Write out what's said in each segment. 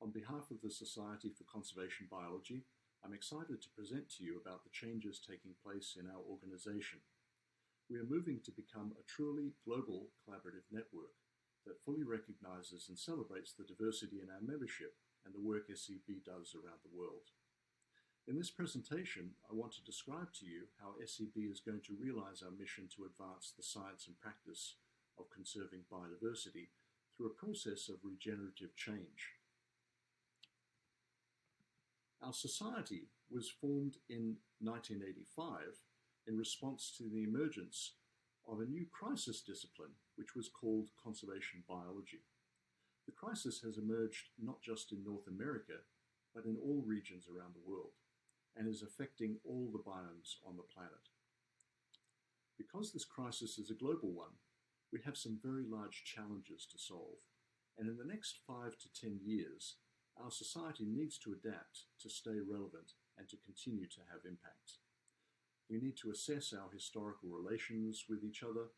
On behalf of the Society for Conservation Biology, I'm excited to present to you about the changes taking place in our organization. We are moving to become a truly global collaborative network that fully recognizes and celebrates the diversity in our membership and the work SCB does around the world. In this presentation, I want to describe to you how SCB is going to realize our mission to advance the science and practice of conserving biodiversity through a process of regenerative change. Our society was formed in 1985 in response to the emergence of a new crisis discipline, which was called conservation biology. The crisis has emerged not just in North America, but in all regions around the world, and is affecting all the biomes on the planet. Because this crisis is a global one, we have some very large challenges to solve, and in the next 5 to 10 years, our society needs to adapt to stay relevant and to continue to have impact. We need to assess our historical relations with each other,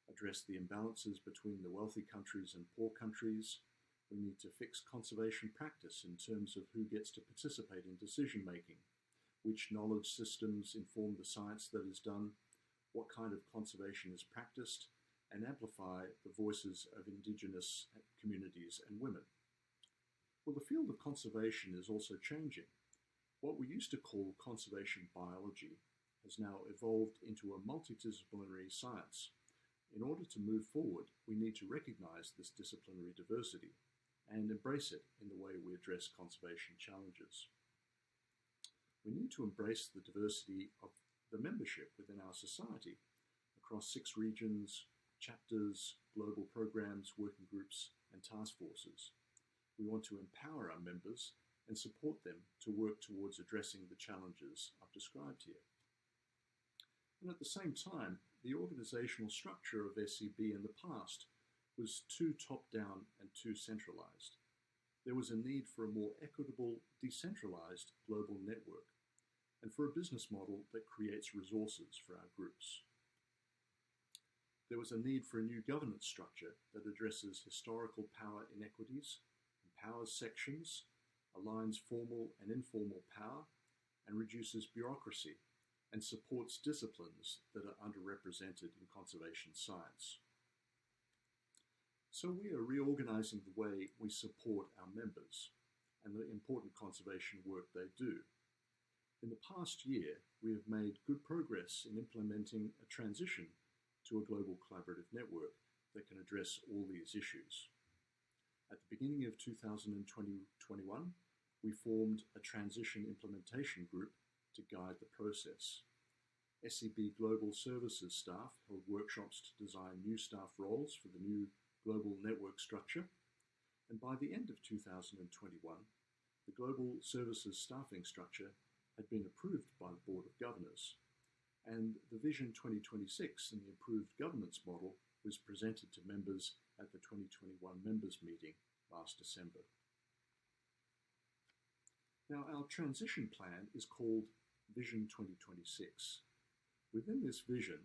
address the imbalances between the wealthy countries and poor countries. We need to fix conservation practice in terms of who gets to participate in decision making, which knowledge systems inform the science that is done, what kind of conservation is practiced, and amplify the voices of indigenous communities and women. Well, the field of conservation is also changing. What we used to call conservation biology has now evolved into a multidisciplinary science. In order to move forward, we need to recognize this disciplinary diversity and embrace it in the way we address conservation challenges. We need to embrace the diversity of the membership within our society across 6 regions, chapters, global programs, working groups, and task forces. We want to empower our members and support them to work towards addressing the challenges I've described here. And at the same time, the organizational structure of SCB in the past was too top-down and too centralized. There was a need for a more equitable, decentralized global network, and for a business model that creates resources for our groups. There was a need for a new governance structure that addresses historical power inequities, empowers sections, aligns formal and informal power, and reduces bureaucracy, and supports disciplines that are underrepresented in conservation science. So we are reorganizing the way we support our members and the important conservation work they do. In the past year, we have made good progress in implementing a transition to a global collaborative network that can address all these issues. At the beginning of 2021, we formed a transition implementation group to guide the process. SCB Global Services staff held workshops to design new staff roles for the new global network structure, and by the end of 2021, the Global Services staffing structure had been approved by the Board of Governors, and the Vision 2026 and the improved governance model was presented to members at the 2021 members meeting last December. Now, our transition plan is called Vision 2026. Within this vision,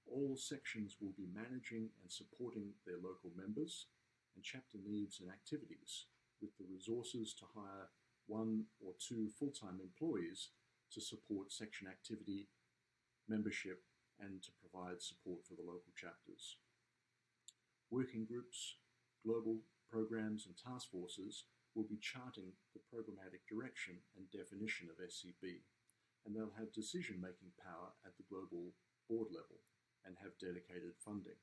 all sections will be managing and supporting their local members and chapter needs and activities, with the resources to hire 1 or 2 full-time employees to support section activity, membership, and to provide support for the local chapters. Working groups, global programs, and task forces will be charting the programmatic direction and definition of SCB, and they'll have decision-making power at the global board level and have dedicated funding.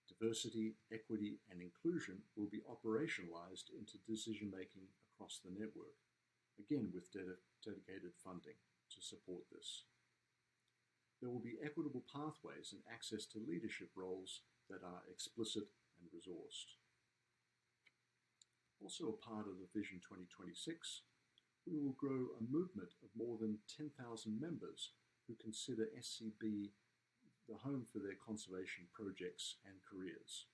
Diversity, equity, and inclusion will be operationalized into decision-making across the network, again with dedicated funding to support this. There will be equitable pathways and access to leadership roles that are explicit and resourced. Also a part of the Vision 2026, we will grow a movement of more than 10,000 members who consider SCB the home for their conservation projects and careers.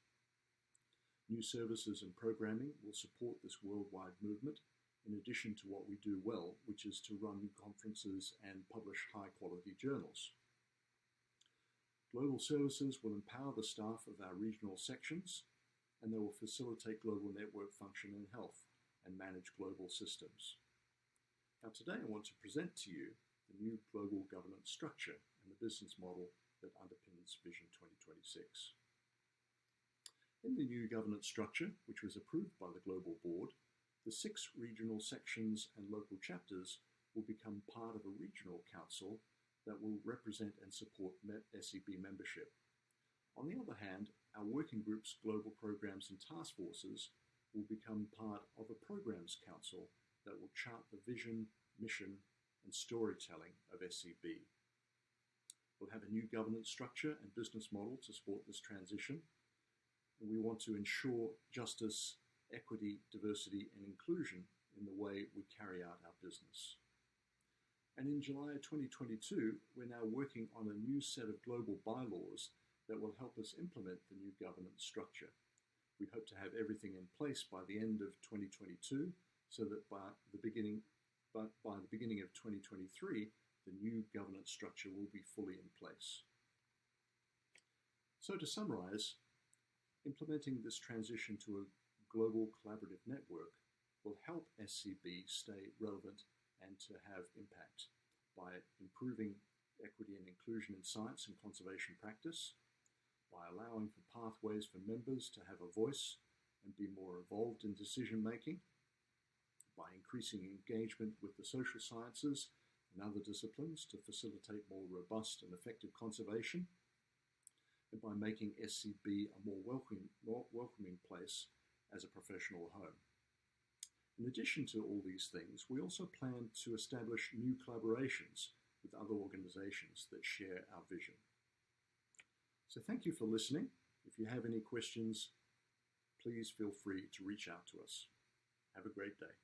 New services and programming will support this worldwide movement, in addition to what we do well, which is to run conferences and publish high-quality journals. Global services will empower the staff of our regional sections, and they will facilitate global network function and health, and manage global systems. Now today I want to present to you the new global governance structure and the business model that underpins Vision 2026. In the new governance structure, which was approved by the Global Board, the 6 regional sections and local chapters will become part of a regional council that will represent and support SCB membership. On the other hand, our working groups, global programs and task forces will become part of a programs council that will chart the vision, mission and storytelling of SCB. We'll have a new governance structure and business model to support this transition. And we want to ensure justice, equity, diversity and inclusion in the way we carry out our business. And in July 2022, we're now working on a new set of global bylaws that will help us implement the new governance structure. We hope to have everything in place by the end of 2022, so that by the beginning of 2023, the new governance structure will be fully in place. So to summarize, implementing this transition to a global collaborative network will help SCB stay relevant and to have impact by improving equity and inclusion in science and conservation practice, by allowing for pathways for members to have a voice and be more involved in decision making, by increasing engagement with the social sciences and other disciplines to facilitate more robust and effective conservation, and by making SCB a more welcoming place as a professional home. In addition to all these things, we also plan to establish new collaborations with other organizations that share our vision. So thank you for listening. If you have any questions, please feel free to reach out to us. Have a great day.